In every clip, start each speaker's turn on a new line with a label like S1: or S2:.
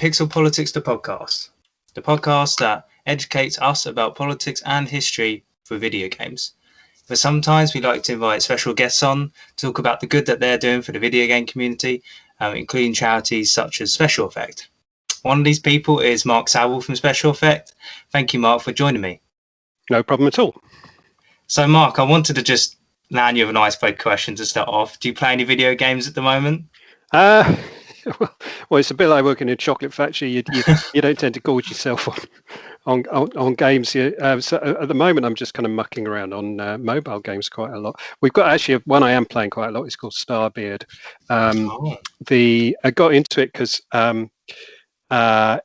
S1: Pixel Politics, the podcast that educates us about politics and history for video games. But sometimes we like to invite special guests on to talk about the good that they're doing for the video game community, including charities such as Special Effect. One of these people is Mark Saville from Special Effect. Thank you, Mark, for joining me.
S2: No problem at all.
S1: So, Mark, I wanted to just land you with an icebreaker question to start off. Do you play any video games at the moment?
S2: Well, it's a bit like working in a chocolate factory. You don't tend to gorge yourself on games. So at the moment, I'm just kind of mucking around on mobile games quite a lot. We've got actually one I am playing quite a lot. It's called Starbeard. I got into it because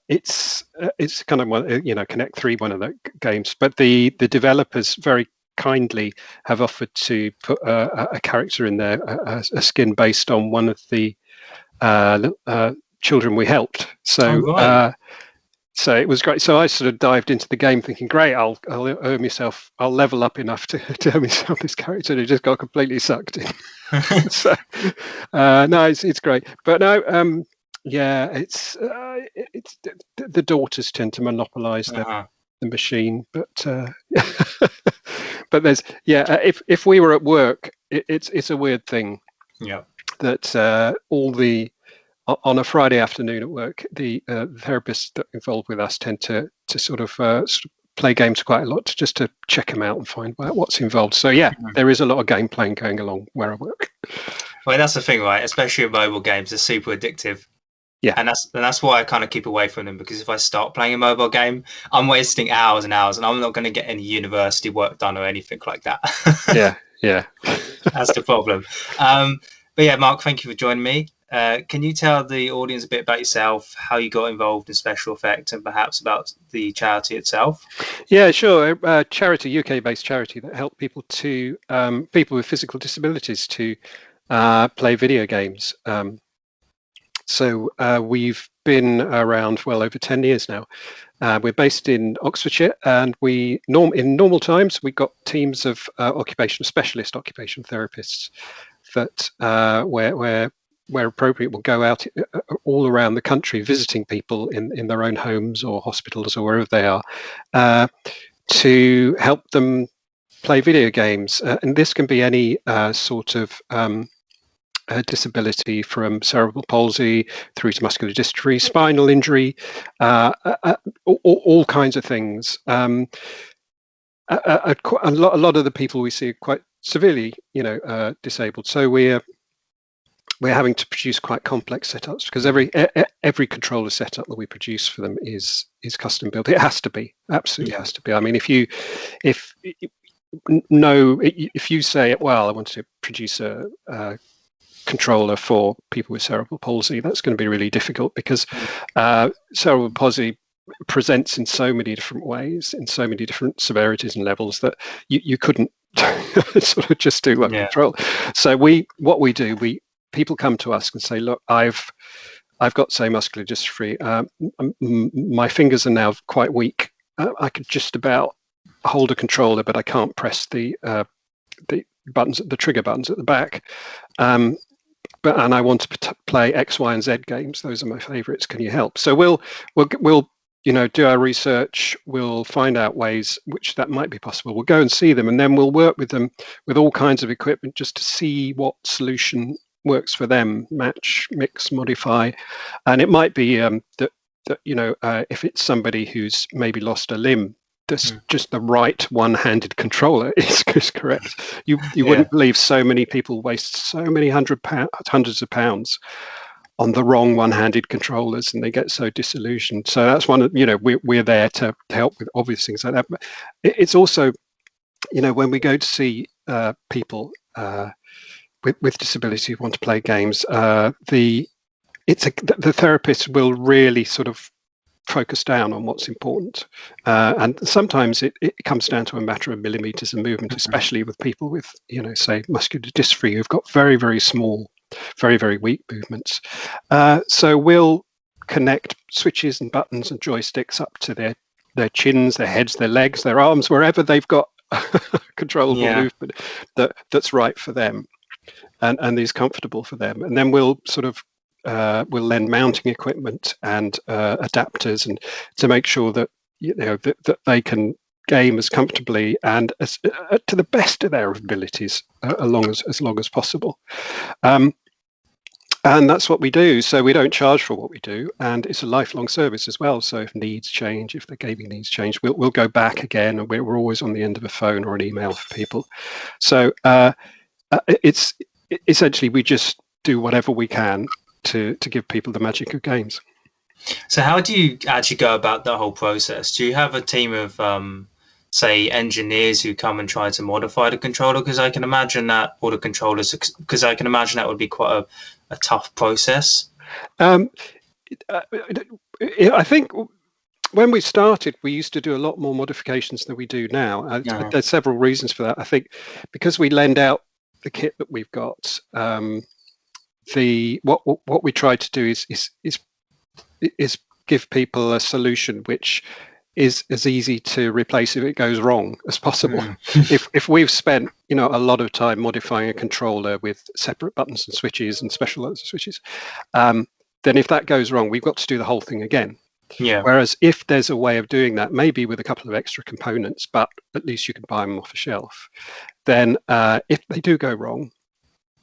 S2: it's kind of one, Connect 3, one of the games, but the developers very kindly have offered to put a character in there, a skin based on one of the children we helped. So so it was great. So I sort of dived into the game thinking, great, I'll level up enough to earn myself this character, and it just got completely sucked in. So no, it's great. But no, it's the daughters tend to monopolize the machine, but but there's if we were at work, it's a weird thing that on a Friday afternoon at work, the therapists that are involved with us tend to sort of play games quite a lot, just to check them out and find out what's involved. So there is a lot of game playing going along where I work.
S1: Well, that's the thing, right? Especially with mobile games, they're super addictive.
S2: Yeah,
S1: and that's why I kind of keep away from them, because if I start playing a mobile game, I'm wasting hours and hours, and I'm not going to get any university work done or anything like that.
S2: yeah,
S1: that's the problem. But yeah, Mark, thank you for joining me. Can you tell the audience a bit about yourself, how you got involved in Special Effect, and perhaps about the charity itself?
S2: Yeah, sure. Charity, UK-based charity that help people with physical disabilities to play video games. So we've been around well over 10 years now. We're based in Oxfordshire, and in normal times we've got teams of specialist occupation therapists that where appropriate will go out all around the country visiting people in their own homes or hospitals or wherever they are, to help them play video games. And this can be any sort of disability, from cerebral palsy through to muscular dystrophy, spinal injury, all kinds of things. A lot of the people we see are quite severely, disabled. So we're having to produce quite complex setups, because every controller setup that we produce for them is custom built. It has to be, absolutely has to be. I mean, if you say, well, I want to produce a controller for people with cerebral palsy, that's going to be really difficult, because cerebral palsy presents in so many different ways, in so many different severities and levels, that you couldn't sort of just do one control. So people come to us and say, look, I've got, say, muscular dystrophy. My fingers are now quite weak. I could just about hold a controller, but I can't press the buttons, the trigger buttons at the back. And I want to play X, Y, and Z games. Those are my favorites. Can you help? So we'll do our research. We'll find out ways which that might be possible. We'll go and see them, and then we'll work with them with all kinds of equipment just to see what solution works for them. Match, mix, modify. And it might be that if it's somebody who's maybe lost a limb, just the right one-handed controller is correct. You wouldn't believe so many people waste so many hundreds of pounds on the wrong one-handed controllers, and they get so disillusioned. So that's one of, we're there to help with obvious things like that. But it's also, when we go to see people with disability who want to play games, the therapist will really sort of focus down on what's important, and sometimes it comes down to a matter of millimeters of movement, especially with people with say muscular dystrophy, who've got very, very small, very, very weak movements. So we'll connect switches and buttons and joysticks up to their chins, their heads, their legs, their arms, wherever they've got controllable movement that's right for them and is comfortable for them. And then we'll sort of we'll lend mounting equipment and adapters, and to make sure that that they can game as comfortably and as to the best of their abilities as long as possible. And that's what we do. So we don't charge for what we do, and it's a lifelong service as well. So if needs change, if the gaming needs change, we'll go back again, and we're always on the end of a phone or an email for people. So it's essentially, we just do whatever we can to give people the magic of games.
S1: So how do you actually go about the whole process? Do you have a team of say engineers who come and try to modify the controller? Because I can imagine that, or the controllers, because I can imagine that would be quite a tough process.
S2: I think when we started, we used to do a lot more modifications than we do now. There's several reasons for that. I think because we lend out the kit that we've got, what we try to do is give people a solution which is as easy to replace if it goes wrong as possible. If we've spent a lot of time modifying a controller with separate buttons and switches and special buttons and switches, then if that goes wrong, we've got to do the whole thing again. Whereas if there's a way of doing that, maybe with a couple of extra components, but at least you can buy them off a shelf, then if they do go wrong,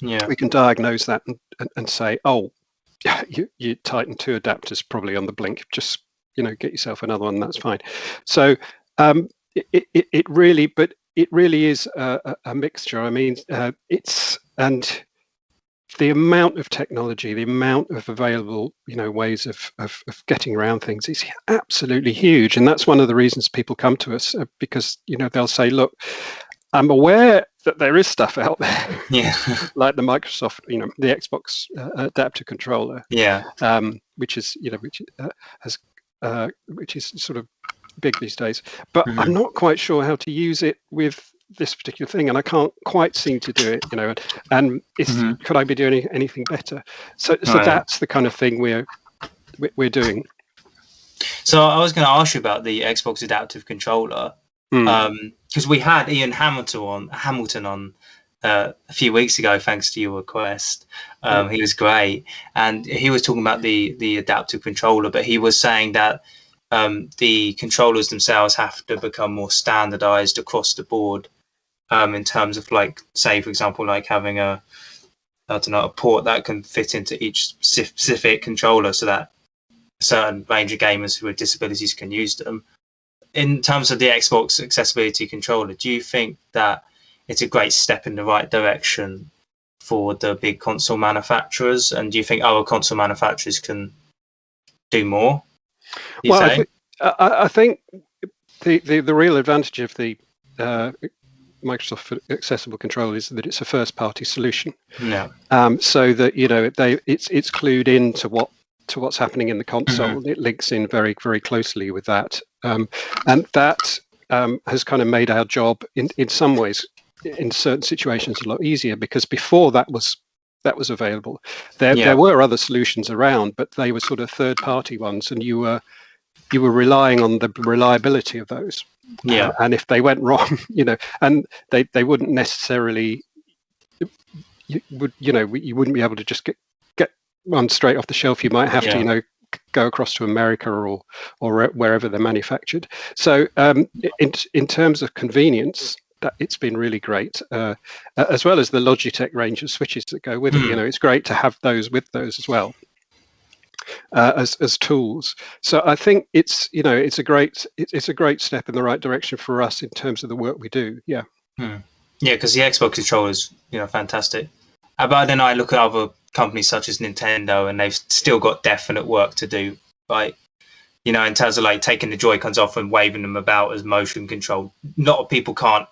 S2: we can diagnose that and say, oh, you tighten 2 adapters probably on the blink, just get yourself another one, that's fine. So it really is a mixture. I mean, and the amount of technology, the amount of available ways of getting around things is absolutely huge, and that's one of the reasons people come to us, because they'll say, look, I'm aware that there is stuff out there, like the Microsoft, the Xbox adapter controller, which is which is sort of big these days, but I'm not quite sure how to use it with this particular thing, and I can't quite seem to do it, and could I be doing anything better? So that's the kind of thing we're doing.
S1: So I was going to ask you about the Xbox adaptive controller, because we had Ian Hamilton on a few weeks ago, thanks to your request. He was great, and he was talking about the adaptive controller, but he was saying that the controllers themselves have to become more standardized across the board, in terms of, like, say for example, like having a port that can fit into each specific controller, so that a certain range of gamers who have disabilities can use them. In terms of the Xbox accessibility controller, do you think that it's a great step in the right direction for the big console manufacturers? And do you think other console manufacturers can do more?
S2: Well, I think the real advantage of the Microsoft Accessible Controller is that it's a first-party solution. So that it's clued into what's happening in the console. It links in very, very closely with that, and that has kind of made our job in some ways, in certain situations, a lot easier, because before that was available, there were other solutions around, but they were sort of third-party ones, and you were relying on the reliability of those. And if they went wrong, and they wouldn't necessarily, you wouldn't be able to just get one straight off the shelf. You might have to go across to America or wherever they're manufactured. So in terms of convenience, it's been really great, as well as the Logitech range of switches that go with it. It's great to have those with those as well, as tools. So I think it's a great step in the right direction for us in terms of the work we do.
S1: Because the Xbox controller is fantastic. But then I look at other companies such as Nintendo, and they've still got definite work to do, right? In terms of like taking the Joy-Cons off and waving them about as motion control. A lot of people can't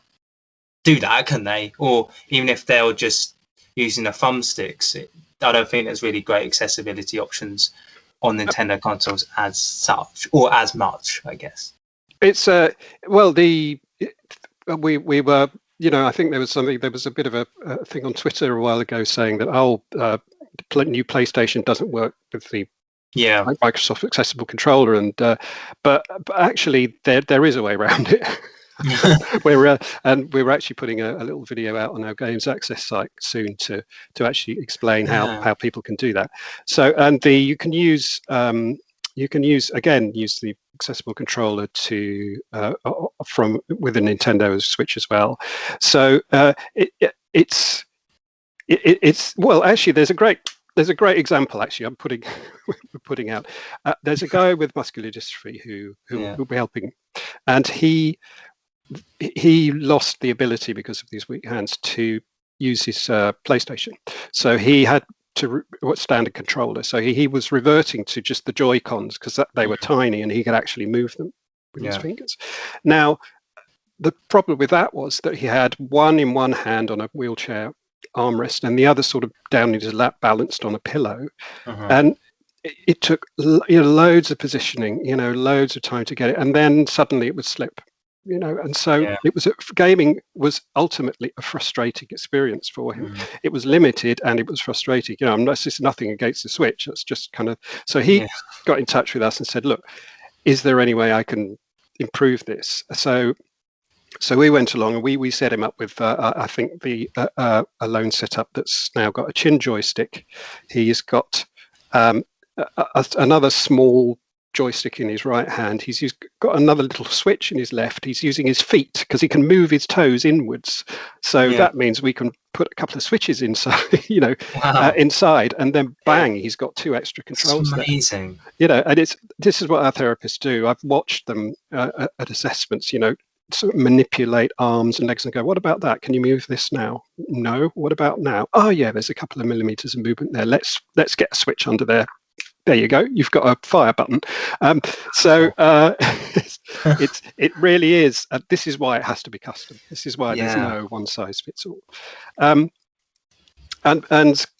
S1: do that, can they? Or even if they're just using the thumbsticks, I don't think there's really great accessibility options on Nintendo consoles as such, or as much, I guess.
S2: It's we were, I think there was a bit of a thing on Twitter a while ago saying that the new PlayStation doesn't work with the Microsoft Accessible Controller, and but actually there is a way around it. And we're actually putting a little video out on our Games Access site soon to actually explain how people can do that. So, and you can use use the accessible controller to from with a Nintendo Switch as well. So it's well, actually, there's a great example. Actually, we're putting out. There's a guy with muscular dystrophy who will be helping, and he lost the ability because of these weak hands to use his PlayStation. So he had to standard controller. So he was reverting to just the Joy-Cons because they were tiny and he could actually move them with his fingers. Now, the problem with that was that he had one in one hand on a wheelchair armrest and the other sort of down in his lap balanced on a pillow. And it took loads of positioning, loads of time to get it. And then suddenly it would slip. And so it was gaming was ultimately a frustrating experience for him. It was limited and it was frustrating. This is nothing against the Switch. It's just kind of so he got in touch with us and said, "Look, is there any way I can improve this?" So we went along and we set him up with I think a loan setup that's now got a chin joystick. He's got another small joystick in his right hand. He's got another little switch in his left. He's using his feet because he can move his toes inwards. So that means we can put a couple of switches inside, inside, and then bang, he's got 2 extra controls.
S1: That's amazing.
S2: There. And this is what our therapists do. I've watched them at assessments, sort of manipulate arms and legs and go, what about that? Can you move this now? No. What about now? Oh yeah, there's a couple of millimeters of movement there. Let's get a switch under there. There you go. You've got a fire button. So it really is. This is why it has to be custom. This is why there's no one size fits all. And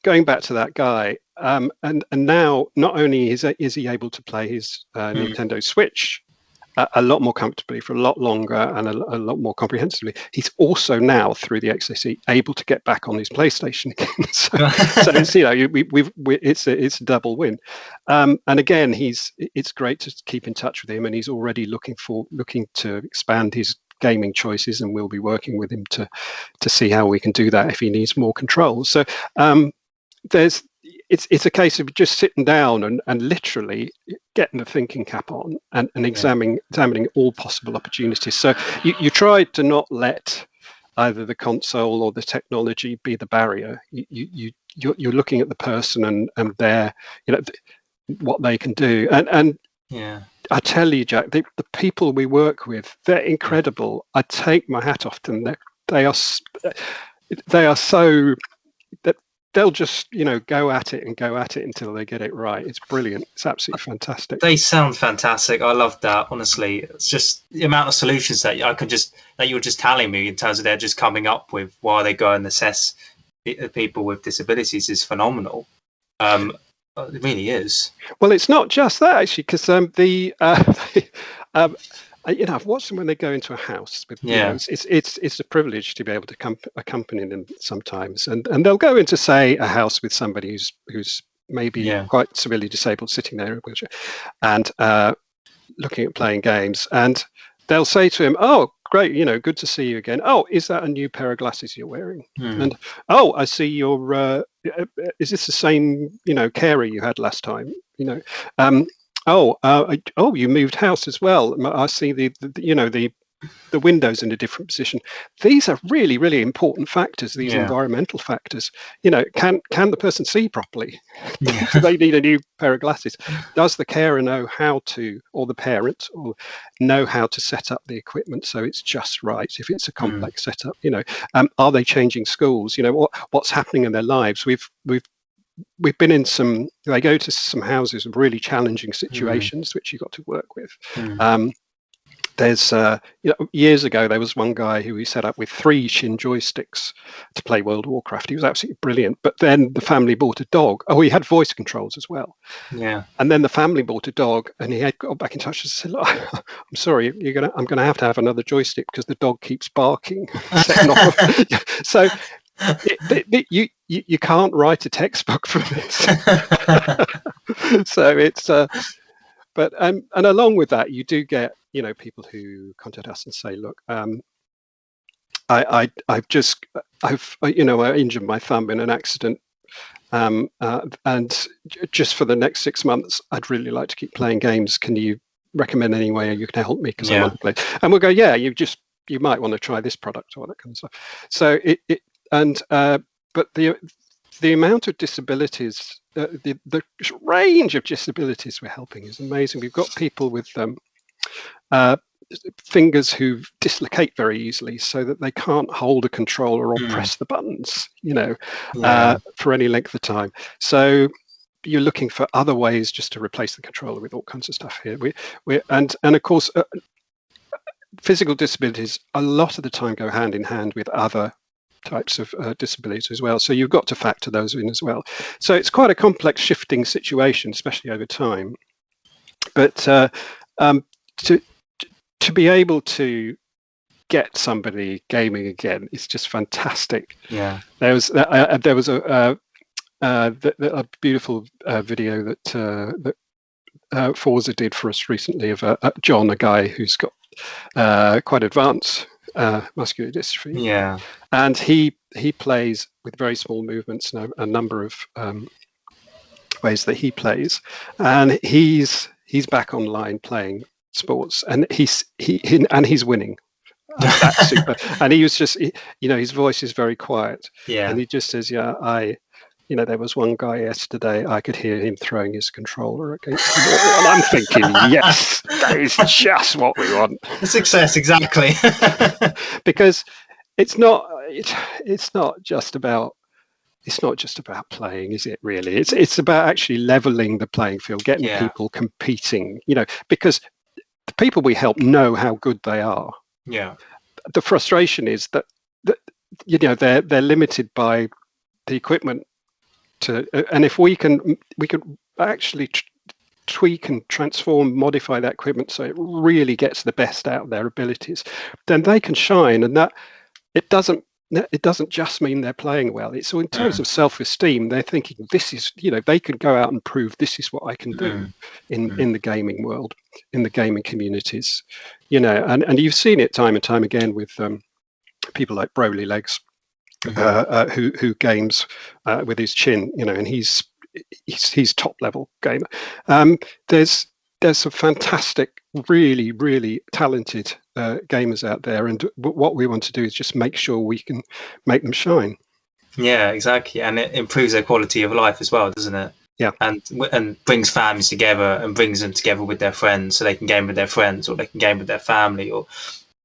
S2: going back to that guy, and now not only is he able to play his Nintendo Switch a lot more comfortably for a lot longer and a lot more comprehensively, he's also now through the XSE able to get back on his PlayStation again. so it's it's a double win. And again, it's great to keep in touch with him, and he's already looking to expand his gaming choices, and we'll be working with him to see how we can do that if he needs more controls. So it's a case of just sitting down and literally getting the thinking cap on and examining all possible opportunities. So you try to not let either the console or the technology be the barrier. You're looking at the person and their what they can do. And I tell you, Jack, the people we work with, they're incredible. I take my hat off to them. They are so that they'll just go at it until they get it right. It's brilliant. It's absolutely fantastic.
S1: They sound fantastic. I love that. Honestly, it's just the amount of solutions that you're just telling me in terms of they're just coming up with while they go and assess people with disabilities is phenomenal. It really is.
S2: Well, it's not just that actually, because I've watched them when they go into a house. It's a privilege to be able to accompany them sometimes, and they'll go into, say, a house with somebody who's maybe quite severely disabled, sitting there in a wheelchair, and looking at playing games, and they'll say to him, "Oh, great, good to see you again. Oh, is that a new pair of glasses you're wearing? And oh, I see you're. Is this the same carer you had last time? Oh, you moved house as well. I see the windows in a different position. These are really, really important factors, these environmental factors. Can the person see properly? Do they need a new pair of glasses? Does the carer know how to, or the parent, or know how to set up the equipment so it's just right if it's a complex setup? Are they changing schools? What's happening in their lives? We've been in they go to some houses with really challenging situations, which you've got to work with. There's, years ago, there was one guy who we set up with 3 Shin joysticks to play World of Warcraft. He was absolutely brilliant. But then the family bought a dog. Oh, he had voice controls as well. Yeah. And then the family bought a dog, and he had got back in touch and said, "Look, I'm sorry, I'm going to have another joystick because the dog keeps barking." So you can't write a textbook for this. So it's But and along with that, you do get, you know, people who contact us and say, look, I've you know, I injured my thumb in an accident, and just for the next 6 months, I'd really like to keep playing games. Can you recommend any way you can help me, because I want to play? And we'll go, yeah, you might want to try this product or that kind of stuff. So but the amount of disabilities, the range of disabilities we're helping is amazing. We've got people with fingers who dislocate very easily, so that they can't hold a controller or press the buttons, you know, for any length of time. So you're looking for other ways just to replace the controller with all kinds of stuff here. And of course, physical disabilities a lot of the time go hand in hand with other types of disabilities as well. So you've got to factor those in as well. So it's quite a complex, shifting situation, especially over time. But to be able to get somebody gaming again is just fantastic.
S1: Yeah.
S2: There was a beautiful video that Forza did for us recently of John, a guy who's got quite advanced muscular dystrophy.
S1: Yeah.
S2: And he plays with very small movements and a number of ways that he plays, and he's back online playing sports, and he's winning. That's super. And he was just, you know, his voice is very quiet.
S1: Yeah.
S2: And he just says, you know, there was one guy yesterday, I could hear him throwing his controller against the wall. And I'm thinking, yes, that is just what we want.
S1: Success, exactly.
S2: Because it's not just about playing, is it really? It's about actually leveling the playing field, getting people competing, you know, because the people we help know how good they are.
S1: Yeah.
S2: The frustration is that you know, they're limited by the equipment and if we could actually tweak and transform, modify that equipment so it really gets the best out of their abilities, then they can shine. And that it doesn't just mean they're playing well. It's in terms of self-esteem. They're thinking, this is, you know, they can go out and prove this is what I can do in the gaming world, in the gaming communities, you know. And you've seen it time and time again with people like Broly Legs, who games with his chin, you know, and he's top level gamer. There's some fantastic, really, really talented gamers out there, and what we want to do is just make sure we can make them shine.
S1: Yeah, exactly, and it improves their quality of life as well, doesn't it?
S2: Yeah,
S1: and brings families together and brings them together with their friends, so they can game with their friends or they can game with their family, or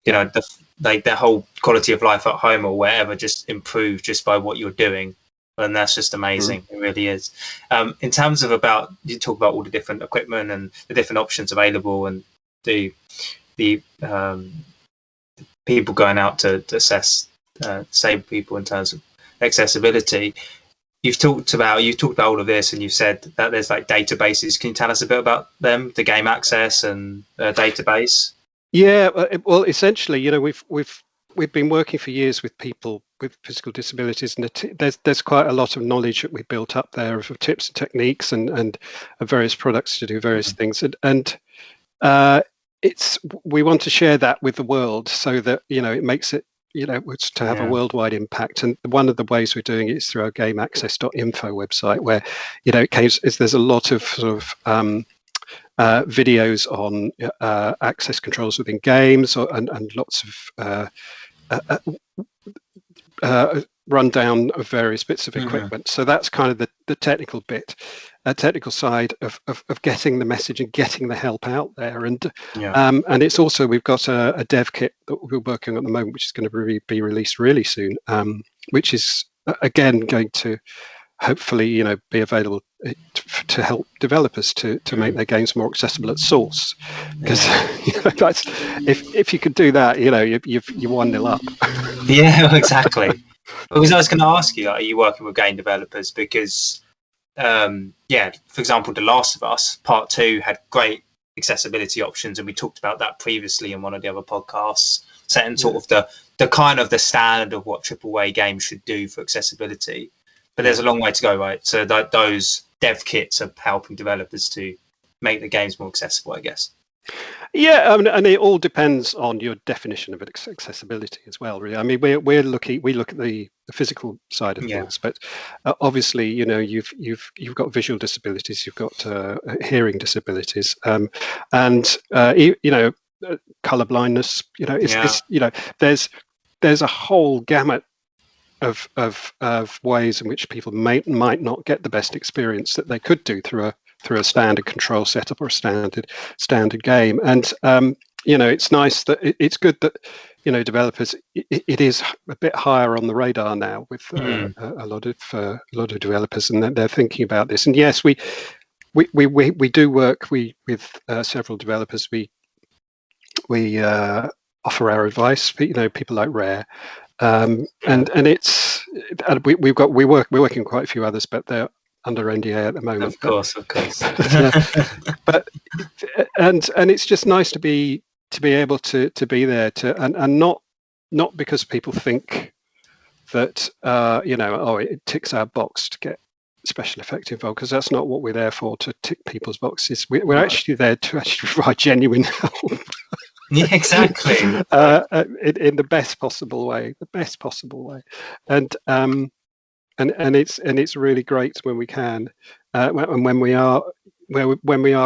S1: you know, their whole quality of life at home or wherever just improves just by what you're doing. And that's just amazing. It really is. In terms of you talk about all the different equipment and the different options available, and the people going out to assess disabled people in terms of accessibility. You've talked about all of this, and you've said that there's like databases. Can you tell us a bit about them, the Game Access and database?
S2: Yeah, well, essentially, you know, we've been working for years with people with physical disabilities, and there's quite a lot of knowledge that we built up there of tips and techniques and various products to do various things, and we want to share that with the world so that, you know, it makes it, you know, it's to have a worldwide impact. And one of the ways we're doing it is through our gameaccess.info website, where, you know, there's a lot of sort of videos on access controls within games, and lots of rundown of various bits of equipment. So that's kind of the technical bit, technical side of getting the message and getting the help out there. And it's also, we've got a dev kit that we're working on at the moment, which is going to be released really soon, which is again going to hopefully, you know, be available to help developers to make their games more accessible at source. Because you know, that's, if you could do that, you know, you're 1-0 up.
S1: Yeah, exactly. Because I was going to ask you, are you working with game developers? Because for example, The Last of Us Part 2 had great accessibility options, and we talked about that previously in one of the other podcasts, setting sort of the kind of the standard of what AAA games should do for accessibility. But there's a long way to go, right? So those dev kits are helping developers to make the games more accessible, I guess.
S2: Yeah, I mean, and it all depends on your definition of accessibility as well. Really, I mean, we look at the physical side of things, but obviously, you know, you've got visual disabilities, you've got hearing disabilities, and you know, color blindness. You know, it's you know, there's a whole gamut of ways in which people might not get the best experience that they could do through a standard control setup or a standard game. And you know, it's nice that it's good that, you know, developers, it is a bit higher on the radar now with a lot of developers, and they're thinking about this. And yes, we do work with several developers. We offer our advice, you know, people like Rare, and it's we're working with quite a few others, but they're under NDA at the moment.
S1: Of course.
S2: But and it's just nice to be able to be there and not because people think that you know, oh, it ticks our box to get special effect involved, because that's not what we're there for, to tick people's boxes. We're actually there to actually provide genuine help.
S1: Yeah, exactly.
S2: In the best possible way, and it's really great when we can, and when we are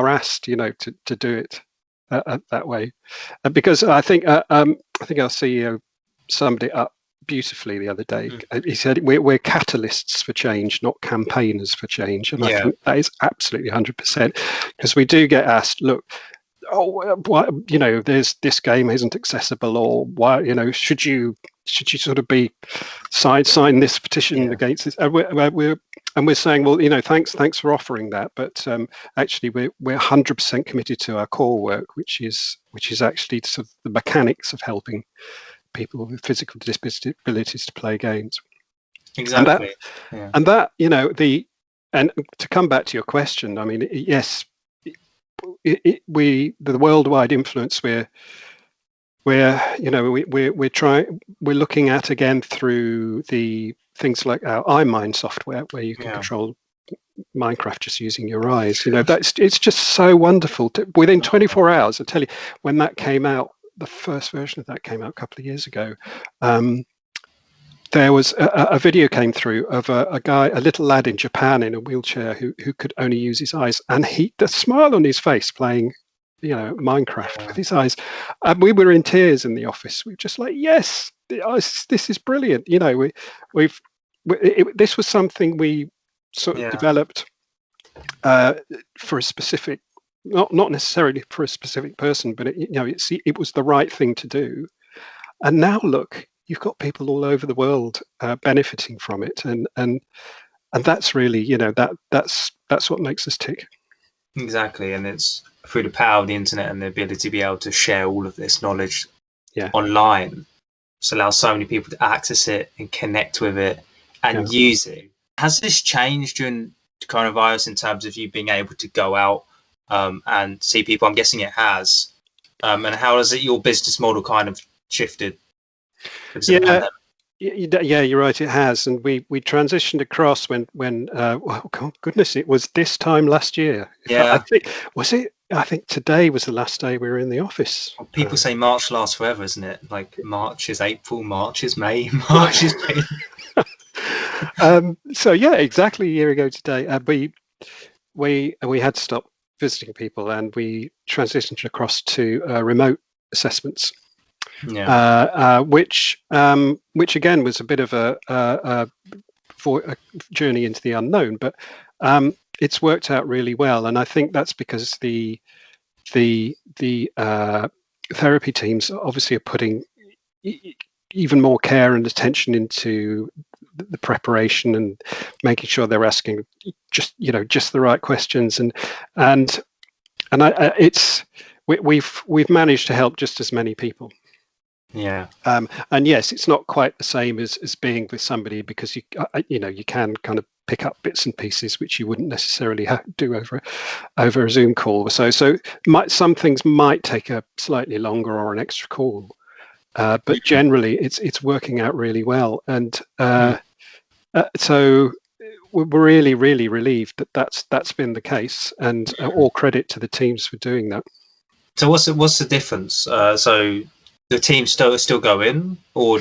S2: asked, you know, to do it that way, because I think our CEO summed it up beautifully the other day. He said we're catalysts for change, not campaigners for change, and I think that is absolutely 100%, because we do get asked, look, oh, why, you know, this game isn't accessible, or why, you know, should you sort of be sign this petition against this? And we're saying, well, you know, thanks for offering that, but actually we're 100% committed to our core work, which is actually sort of the mechanics of helping people with physical disabilities to play games.
S1: Exactly.
S2: And that, you know, and to come back to your question, I mean, yes, the worldwide influence we're looking at again through the things like our iMind software, where you can control Minecraft just using your eyes. You know, it's just so wonderful. Within 24 hours, I tell you, when that came out, the first version of that came out a couple of years ago. There was a video came through of a little lad in Japan in a wheelchair who could only use his eyes, and the smile on his face playing, you know, Minecraft with his eyes. And we were in tears in the office. We were just like, yes, this is brilliant. You know, this was something we sort of developed for a specific, not necessarily for a specific person, but it was the right thing to do. And now look, you've got people all over the world benefiting from it, and that's really, you know, that's what makes us tick.
S1: Exactly, and it's through the power of the internet and the ability to be able to share all of this knowledge online. It's allowed so many people to access it and connect with it and use it. Has this changed during coronavirus in terms of you being able to go out and see people? I'm guessing it has. And how has your business model kind of shifted?
S2: Yeah, you're right. It has, and we transitioned across when oh goodness, it was this time last year.
S1: Yeah,
S2: I think today was the last day we were in the office.
S1: Well, people say March lasts forever, isn't it? Like March is April, March is May, March is May.
S2: So yeah, exactly a year ago today, we had to stop visiting people, and we transitioned across to remote assessments. Which again was a bit of a journey into the unknown, but it's worked out really well, and I think that's because the therapy teams obviously are putting even more care and attention into the preparation and making sure they're asking just the right questions, and we've managed to help just as many people. And yes, it's not quite the same as being with somebody, because you can kind of pick up bits and pieces which you wouldn't necessarily do over a Zoom call. So some things might take a slightly longer or an extra call, but generally it's working out really well. And so we're really, really relieved that that's been the case, and all credit to the teams for doing that.
S1: So what's the difference? So the teams still go in, or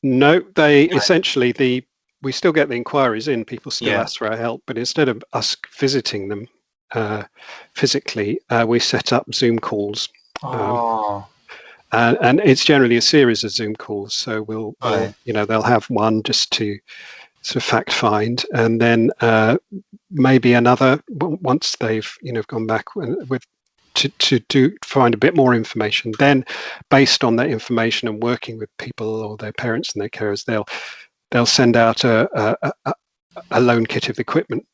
S2: no? They essentially we still get the inquiries in. People still ask for our help, but instead of us visiting them physically, we set up Zoom calls. And it's generally a series of Zoom calls. So we'll they'll have one just to sort of fact find, and then maybe another once they've gone back with to find a bit more information. Then, based on that information and working with people or their parents and their carers, they'll send out a loan kit of equipment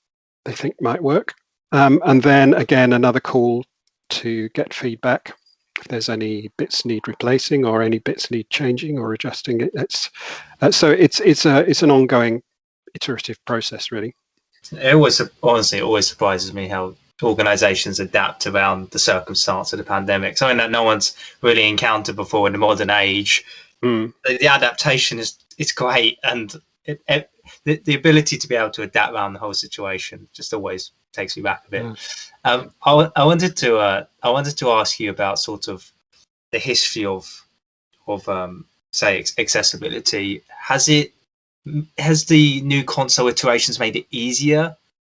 S2: they think might work, and then again another call to get feedback if there's any bits need replacing or any bits need changing or adjusting. So it's an ongoing iterative process, really.
S1: It always surprises me how organizations adapt around the circumstance of the pandemic, something that no one's really encountered before in the modern age. The adaptation is great, and the ability to be able to adapt around the whole situation just always takes me back a bit. I wanted to ask you about sort of the history of say accessibility. Has the new console iterations made it easier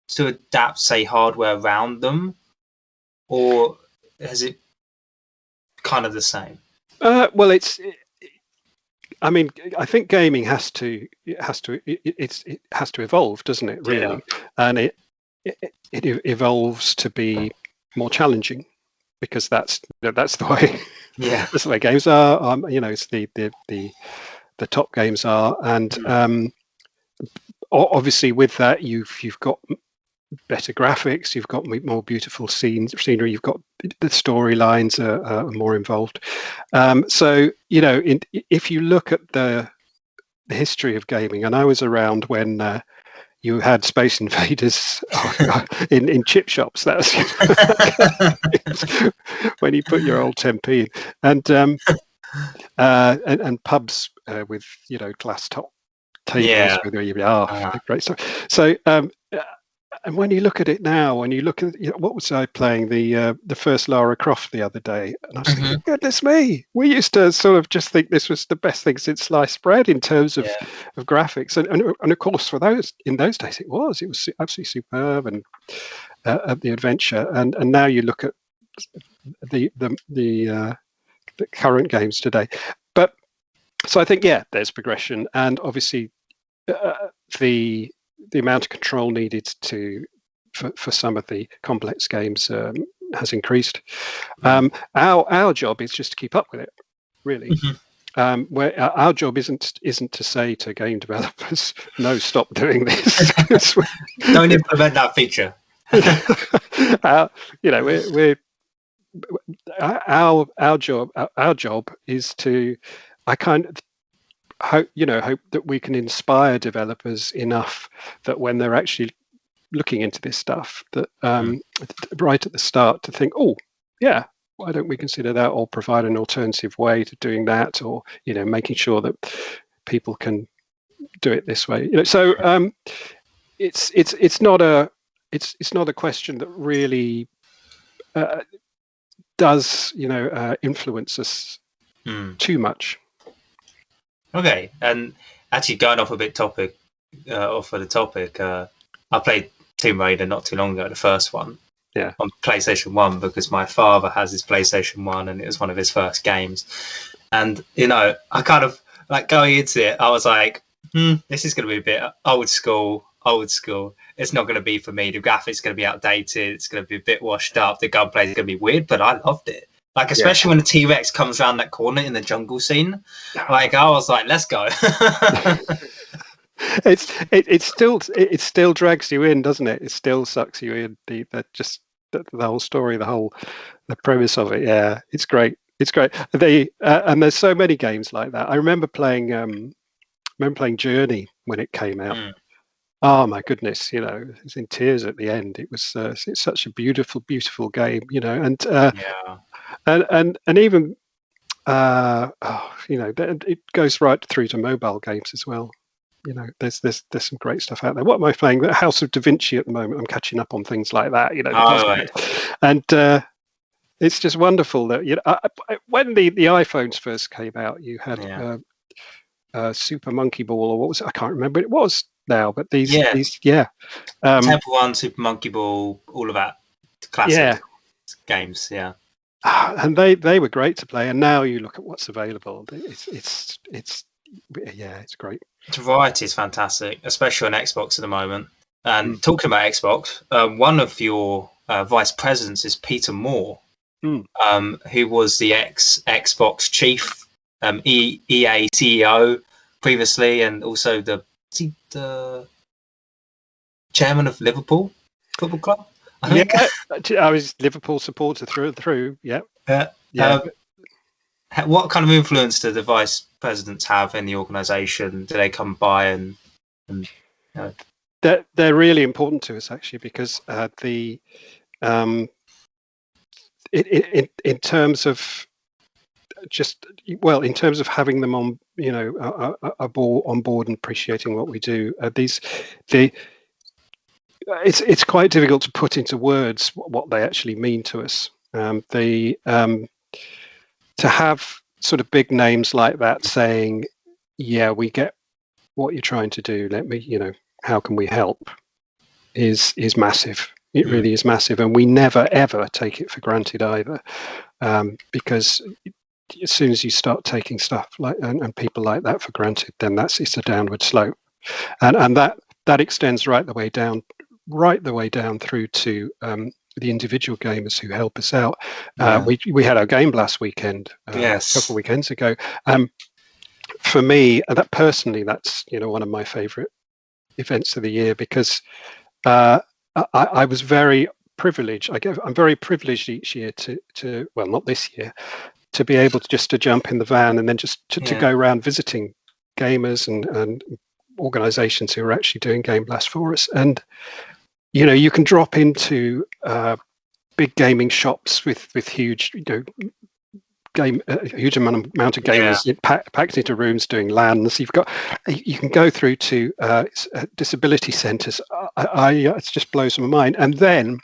S1: to adapt, say, hardware around them, or has it kind of the same?
S2: Well, I think gaming has to evolve, doesn't it? Really, and it evolves to be more challenging because that's the way. That's the way games are. It's the top games are, and obviously with that you've got better graphics, you've got more beautiful scenery, you've got the storylines are more involved. So if you look at the history of gaming, and I was around when you had Space Invaders in chip shops. That was when you put your old 10p in, and pubs with glass top tables with great stuff. So and when you look at it now, when you look at what was I playing the first Lara Croft the other day, and I was thinking, goodness me, we used to sort of just think this was the best thing since sliced bread in terms of graphics, and of course for in those days it was absolutely superb, and the adventure, and now you look at the current games today. But so I think there's progression, and obviously the amount of control needed for some of the complex games has increased. Our job is just to keep up with it, really. Where our job isn't to say to game developers, no, stop doing this.
S1: Don't implement that feature.
S2: We're our job is to, I kind of hope that we can inspire developers enough that when they're actually looking into this stuff, that right at the start to think, why don't we consider that, or provide an alternative way to doing that, or making sure that people can do it this way. So it's not a question that really does influence us too much.
S1: Okay, and actually going off a bit off of the topic, I played Tomb Raider not too long ago, the first one, on PlayStation 1, because my father has his PlayStation 1 and it was one of his first games. And I kind of like going into it, I was like, this is going to be a bit old school. It's not going to be for me. The graphics going to be outdated. It's going to be a bit washed up. The gunplay is going to be weird, but I loved it. Like, especially when the T-Rex comes around that corner in the jungle scene. Like, I was like, let's go.
S2: It still drags you in, doesn't it? It still sucks you in. The whole story, the premise of it. Yeah, it's great. It's great. And there's so many games like that. I remember playing Journey when it came out. Oh my goodness, I was in tears at the end. It was it's such a beautiful, beautiful game, and even it goes right through to mobile games as well. there's some great stuff out there. What am I playing? The House of Da Vinci at the moment. I'm catching up on things like that, the
S1: Right.
S2: and it's just wonderful that when the iPhones first came out, you had Super Monkey Ball, or what was it? I can't remember what it was now, but these
S1: Temple Run, Super Monkey Ball, all of that classic games,
S2: and they were great to play. And now you look at what's available, it's great.
S1: The variety is fantastic, especially on Xbox at the moment. And talking about Xbox, one of your vice presidents is Peter Moore, who was the ex-Xbox chief, EA CEO previously, and also the chairman of Liverpool Football Club.
S2: I was Liverpool supporter through and through.
S1: What kind of influence do the vice presidents have in the organisation? Do they come by and
S2: They're really important to us, actually, because in terms of having them on, on board and appreciating what we do, it's quite difficult to put into words what they actually mean to us. To have sort of big names like that saying, we get what you're trying to do, how can we help, is massive. It really is massive, and we never ever take it for granted either, because as soon as you start taking stuff like and people like that for granted, then it's a downward slope, and that extends right the way down through to the individual gamers who help us out. We had our Game Blast weekend a couple of weekends ago. For me, that personally, that's one of my favorite events of the year, because I was very privileged. I'm very privileged each year to well, not this year, to be able to jump in the van and then just to go around visiting gamers and organizations who are actually doing Game Blast for us. And you can drop into big gaming shops with huge a huge amount of gamers packed into rooms doing LANs. You can go through to disability centres. It just blows my mind. And then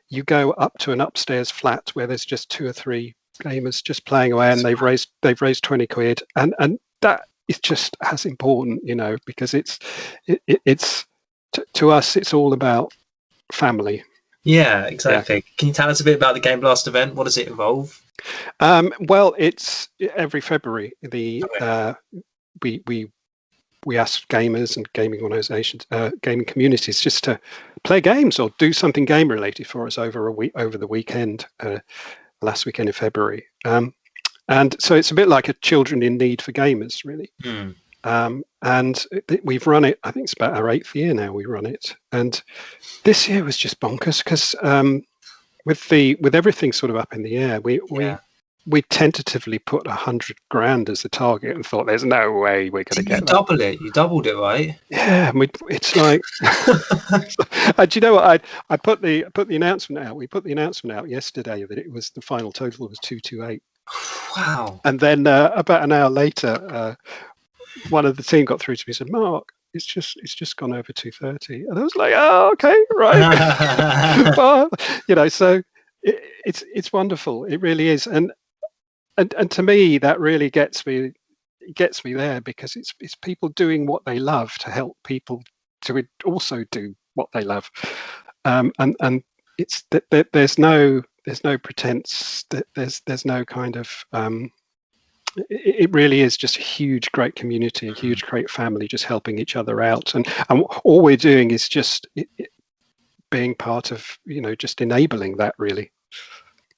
S2: you go up to an upstairs flat where there's just 2 or 3 gamers just playing away, and they've raised £20, and that is just as important, because it's to us, it's all about family.
S1: Yeah, exactly. Can you tell us a bit about the Game Blast event? What does it involve?
S2: Well, it's every February. We ask gamers and gaming organizations, gaming communities, just to play games or do something game related for us over the weekend, last weekend in February. And so it's a bit like a Children in Need for Gamers, really. And we've run it. I think it's about our 8th year now. We run it, and this year was just bonkers because with everything sort of up in the air, we tentatively put 100 grand as the target and thought, there's no way we're going to get that.
S1: You doubled it, right?
S2: Yeah, it's like. And you know what? I put the announcement out. We put the announcement out yesterday that it was the final total was 228.
S1: Wow!
S2: And then about an hour later, one of the team got through to me and said, "Mark, it's just gone over 230." And I was like, "Oh, okay, right." Well, so it's wonderful. It really is, and to me that really gets me there, because it's people doing what they love to help people to also do what they love, and it's that there's no pretense, that there's no kind of it really is just a huge great community, a huge great family, just helping each other out, and all we're doing is just being part of just enabling that, really.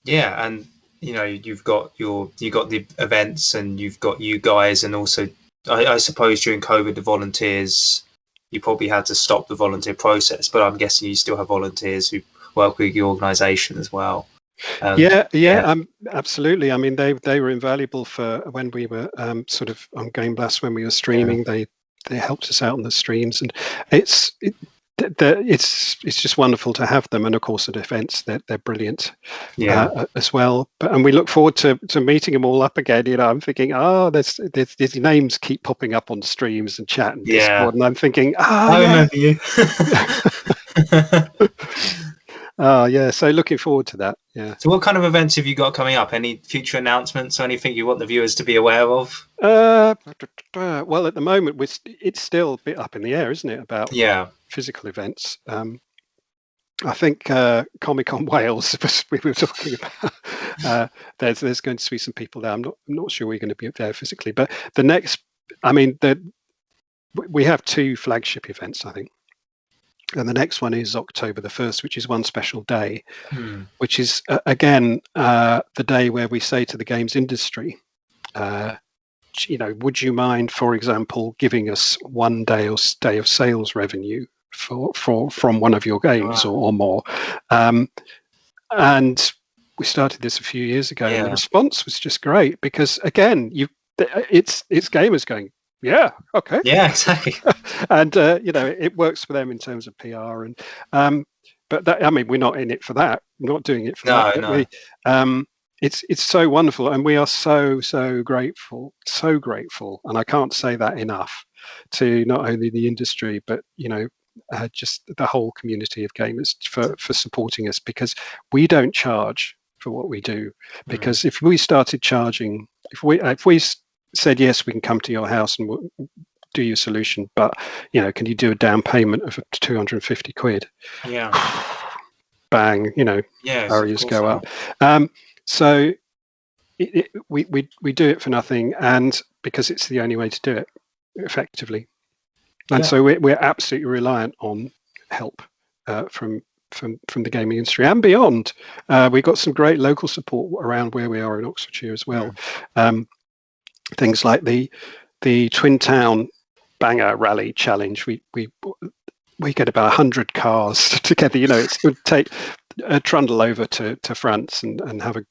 S1: Yeah, and you've got the events, and you've got you guys, and also I suppose during COVID the volunteers, you probably had to stop the volunteer process, but I'm guessing you still have volunteers who work with your organisation as well.
S2: Absolutely. I mean, they were invaluable for when we were sort of on Game Blast, when we were streaming. They helped us out on the streams, and it's just wonderful to have them, and of course at events they're brilliant as well. And we look forward to meeting them all up again. I'm thinking, there's these names keep popping up on streams and chat and Discord, and I'm thinking,
S1: I remember you.
S2: So looking forward to that.
S1: So what kind of events have you got coming up? Any future announcements or anything you want the viewers to be aware of?
S2: Well, at the moment it's still a bit up in the air, isn't it, about physical events. I think Comic-Con Wales we were talking about. There's going to be some people there. I'm not sure we're going to be there physically, but the next, we have 2 flagship events, I think. And the next one is October the 1st, which is one special day, which is, again, the day where we say to the games industry, would you mind, for example, giving us 1 day of sales revenue from one of your games or more? And we started this a few years ago, and the response was just great because, again, it's gamers going, yeah, okay.
S1: Yeah, exactly.
S2: And it works for them in terms of PR, and but that, we're not in it for that. We're not doing it for that.
S1: No.
S2: It's so wonderful, and we are so grateful, and I can't say that enough to not only the industry, but just the whole community of gamers for supporting us, because we don't charge for what we do. Because if we started charging, if we said yes, we can come to your house and we'll do your solution, but can you do a down payment of 250 quid? Bang, barriers go up. So we do it for nothing, and because it's the only way to do it effectively. And so we're absolutely reliant on help from the gaming industry and beyond. We've got some great local support around where we are in Oxfordshire as well. Things like the Twin Town Banger Rally Challenge. We get about 100 cars together. It would take a trundle over to France and have a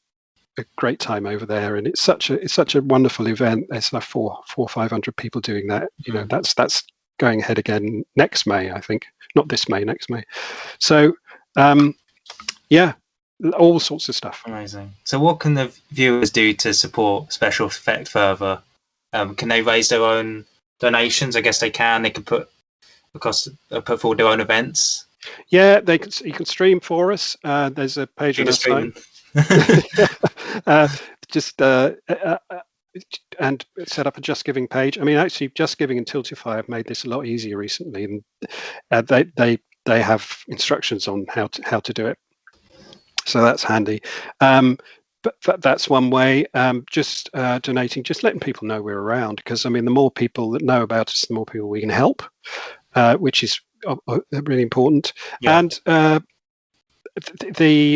S2: great time over there. And it's such a wonderful event. There's like 400 or 500 people doing that. That's going ahead again next May, I think. Not this May, next May. So all sorts of stuff.
S1: Amazing. So what can the viewers do to support Special Effect further? Can they raise their own donations? I guess they can. They can put forward their own events.
S2: Yeah, you can stream for us. There's a page on our site. And set up a Just Giving page. Actually, Just Giving and Tiltify have made this a lot easier recently, and they have instructions on how to do it. So that's handy. But that's one way. Just donating, just letting people know we're around, because the more people that know about us, the more people we can help, which is really important. And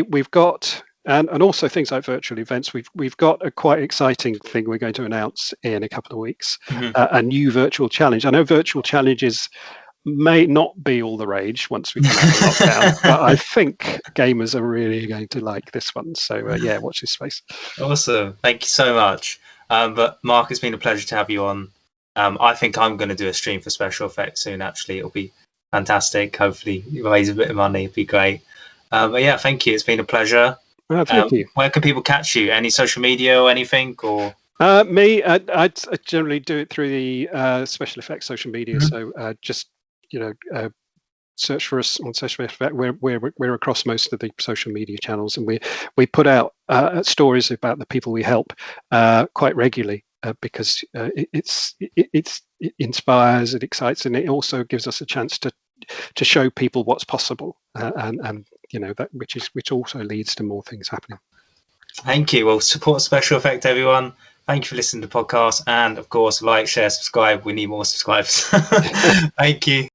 S2: we've got. And also things like virtual events. We've got a quite exciting thing we're going to announce in a couple of weeks. A new virtual challenge. I know virtual challenges may not be all the rage once we come out of lockdown, but I think gamers are really going to like this one. So watch this space.
S1: Awesome, thank you so much. But Mark, it's been a pleasure to have you on. I think I'm going to do a stream for Special Effects soon. Actually, it'll be fantastic. Hopefully, you raise a bit of money. It'd be great. But thank you. It's been a pleasure.
S2: Thank you.
S1: Where can people catch you? Any social media or anything? Or
S2: me, I generally do it through the Special Effects social media. So just search for us on Special Effects. We're across most of the social media channels, and we put out stories about the people we help quite regularly because it inspires, it excites, and it also gives us a chance to show people what's possible, and that which also leads to more things happening.
S1: Thank you. Well, support Special Effect, everyone. Thank you for listening to the podcast, and of course, like, share, subscribe. We need more subscribers. Thank you.